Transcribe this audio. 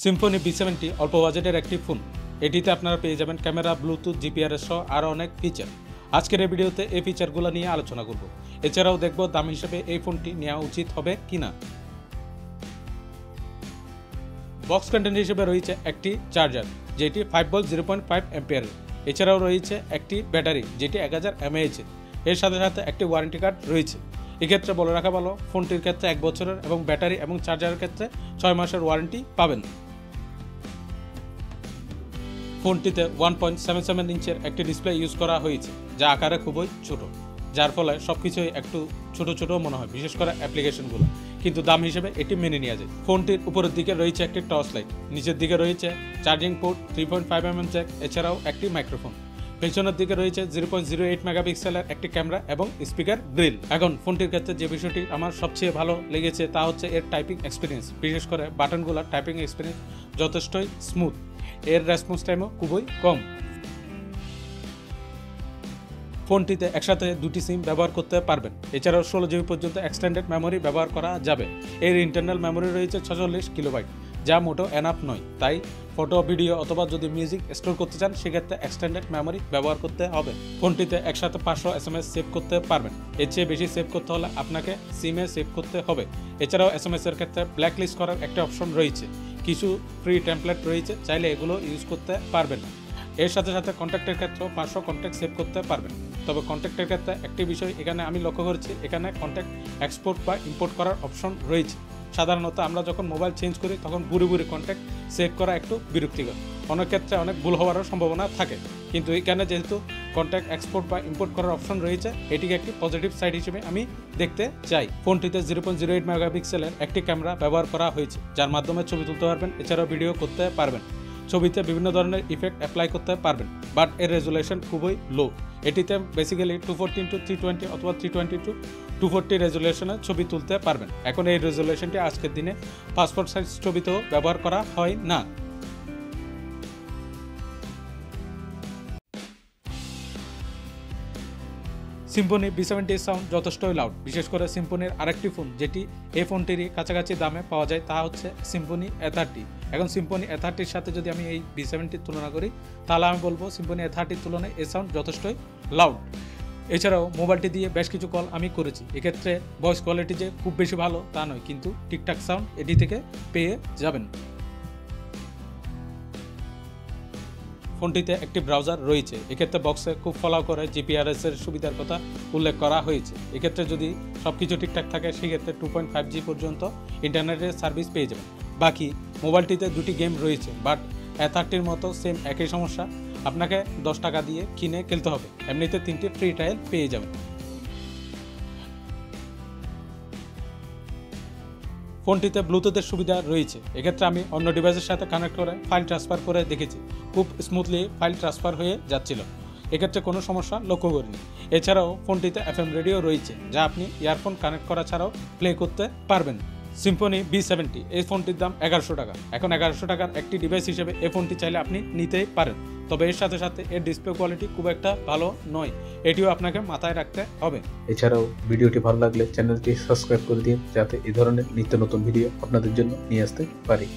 Symphony B70 অল্প বাজেটের একটি ফোন। এটিতে আপনারা পেয়ে যাবেন ক্যামেরা, ব্লুটুথ, জিপিআরএস সহ আরও অনেক ফিচার। আজকের এই ভিডিওতে এই ফিচারগুলো নিয়ে আলোচনা করব। এছাড়াও দেখব দাম হিসেবে এই ফোনটি নেওয়া উচিত হবে কিনা। বক্স কন্টেন্ট হিসেবে রয়েছে একটি চার্জার, যেটি 5 ভোল্ট 0.5 অ্যাম্পিয়ারের। এছাড়াও রয়েছে একটি ব্যাটারি, যেটি 1000 mAh। এর সাথে সাথে একটি ওয়ারেন্টি কার্ড রয়েছে। এক্ষেত্রে বলে রাখা ভালো, ফোনটির ক্ষেত্রে 1 বছরের এবং ব্যাটারি এবং চার্জারের ক্ষেত্রে 6 মাসের ওয়ারেন্টি পাবেন। ফোনটিতে 1.77 ইঞ্চের একটি ডিসপ্লে ইউজ করা হয়েছে, যা আকারে খুবই ছোট, যার ফলে সবকিছুই একটু ছোট ছোট মনে হয়, বিশেষ করে অ্যাপ্লিকেশনগুলো। কিন্তু দাম হিসেবে এটি মেনে নেওয়া যায়। ফোনটির উপরের দিকে রয়েছে একটি টর্চ লাইট, নিচের দিকে রয়েছে চার্জিং পোর্ট, 3.5mm জ্যাক, এছাড়াও একটি মাইক্রোফোন। পেছনের দিকে রয়েছে 0.08 মেগাপিক্সেলের একটি ক্যামেরা এবং স্পিকার গ্রিল। এখন ফোনটির ক্ষেত্রে যে বিষয়টি আমার সবচেয়ে ভালো লেগেছে তা হচ্ছে এর টাইপিং এক্সপিরিয়েন্স। বিশেষ করে বাটনগুলোর টাইপিং এক্সপিরিয়েন্স যথেষ্টই স্মুথ। এর রেসপন্স টাইমও খুবই কম। ফোনটিতে একসাথে দুটি সিম ব্যবহার করতে পারবেন। এছাড়াও 16 GB পর্যন্ত এক্সটেন্ডেড মেমোরি ব্যবহার করা যাবে। এর ইন্টারনাল মেমোরি রয়েছে 46 কিলোবাইট, যা মোটেও এনাফ নয়। তাই ফটো, ভিডিও অথবা যদি মিউজিক স্টোর করতে চান, সেক্ষেত্রে এক্সটেন্ডেড মেমোরি ব্যবহার করতে হবে। ফোনটিতে একসাথে 500 SMS সেভ করতে পারবেন। এর চেয়ে বেশি সেভ করতে হলে আপনাকে সিমে সেভ করতে হবে। এছাড়াও SMS এর ক্ষেত্রে ব্ল্যাক লিস্ট করার একটা অপশন রয়েছে। কিছু ফ্রি টেমপ্লেট রয়েছে, চাইলে এগুলো ইউজ করতে পারবেন। এর সাথে সাথে কন্ট্যাক্টের ক্ষেত্রেও 500 কন্ট্যাক্ট সেভ করতে পারবেন। তবে কন্ট্যাক্টের ক্ষেত্রে একটি বিষয় এখানে আমি লক্ষ্য করেছি, এখানে কন্ট্যাক্ট এক্সপোর্ট বা ইম্পোর্ট করার অপশন রয়েছে। সাধারণত আমরা যখন মোবাইল চেঞ্জ করি তখন বুড়ি কন্ট্যাক্ট সেভ করা একটু বিরক্তিকর, অনেক ক্ষেত্রে অনেক ভুল হওয়ারও সম্ভাবনা থাকে। কিন্তু এখানে যেহেতু কন্ট্যাক্ট এক্সপোর্ট বা ইম্পোর্ট করার অপশন রয়েছে, এটিকে একটি পজিটিভ সাইড হিসেবে আমি দেখতে চাই। ফোনটিতে 0.08 মেগাপিক্সেলের একটি ক্যামেরা ব্যবহার করা হয়েছে, যার মাধ্যমে ছবি তুলতে পারবেন, এছাড়াও ভিডিও করতে পারবেন। ছবিতে বিভিন্ন ধরনের ইফেক্ট অ্যাপ্লাই করতে পারবেন, বাট এর রেজুলেশন খুবই লো। এটিতে বেসিক্যালি 240x320 অথবা 320x240 রেজুলেশনে ছবি তুলতে পারবেন। এখন এই রেজুলেশনটি আজকের দিনে পাসপোর্ট সাইজ ছবিতেও ব্যবহার করা হয় না। সিম্ফনি B70 সাউন্ড যথেষ্টই লাউড। বিশেষ করে সিম্ফনির আরেকটি ফোন, যেটি এই ফোনটিরই কাছাকাছি দামে পাওয়া যায়, তা হচ্ছে সিম্ফনি A30। এখন সিম্ফনি A30-র সাথে যদি আমি এই B70-র তুলনা করি, তাহলে আমি বলবো সিম্ফনি A30-র তুলনায় এই সাউন্ড যথেষ্টই লাউড। এছাড়াও মোবাইলটি দিয়ে বেশ কিছু কল আমি করেছি। এক্ষেত্রে ভয়েস কোয়ালিটি যে খুব বেশি ভালো তা নয়, কিন্তু ঠিকঠাক সাউন্ড এটি থেকে পেয়ে যাবেন। ফোনটিতে একটি ব্রাউজার রয়েছে। এক্ষেত্রে বক্সে খুব ফলো করে জিপিআরএস এর সুবিধার কথা উল্লেখ করা হয়েছে। এক্ষেত্রে যদি সবকিছু ঠিকঠাক থাকে, সেক্ষেত্রে 2.5G পর্যন্ত ইন্টারনেটের সার্ভিস পেয়ে যাবেন। বাকি মোবাইলটিতে দুটি গেম রয়েছে, বাট A30-র মতো সেম একই সমস্যা, আপনাকে 10 টাকা দিয়ে কিনে খেলতে হবে। এমনিতে 3টি ফ্রি ট্রায়াল পেয়ে যাবেন। ফোনটিতে ব্লুটুথের সুবিধা রয়েছে। এক্ষেত্রে আমি অন্য ডিভাইসের সাথে কানেক্ট করে ফাইল ট্রান্সফার করে দেখেছি, খুব স্মুথলি ফাইল ট্রান্সফার হয়ে যাচ্ছিল। এক্ষেত্রে কোনো সমস্যা লক্ষ্য করিনি। এছাড়াও ফোনটিতে FM রেডিও রয়েছে, যা আপনি ইয়ারফোন কানেক্ট করা ছাড়াও প্লে করতে পারবেন। সিম্ফনি B70 এই ফোনটির দাম 1100 টাকা। এখন 1100 টাকার একটি ডিভাইস হিসেবে এই ফোনটি চাইলে আপনি নিতেই পারেন। তবে এর সাথে সাথে এর ডিসপ্লে কোয়ালিটি খুব একটা ভালো নয়, এটিও আপনাকে মাথায় রাখতে হবে। এছাড়াও ভিডিওটি ভালো লাগলে চ্যানেলটি সাবস্ক্রাইব করে দিন, যাতে এই ধরনের নিত্য নতুন ভিডিও আপনাদের জন্য নিয়ে আসতে পারি।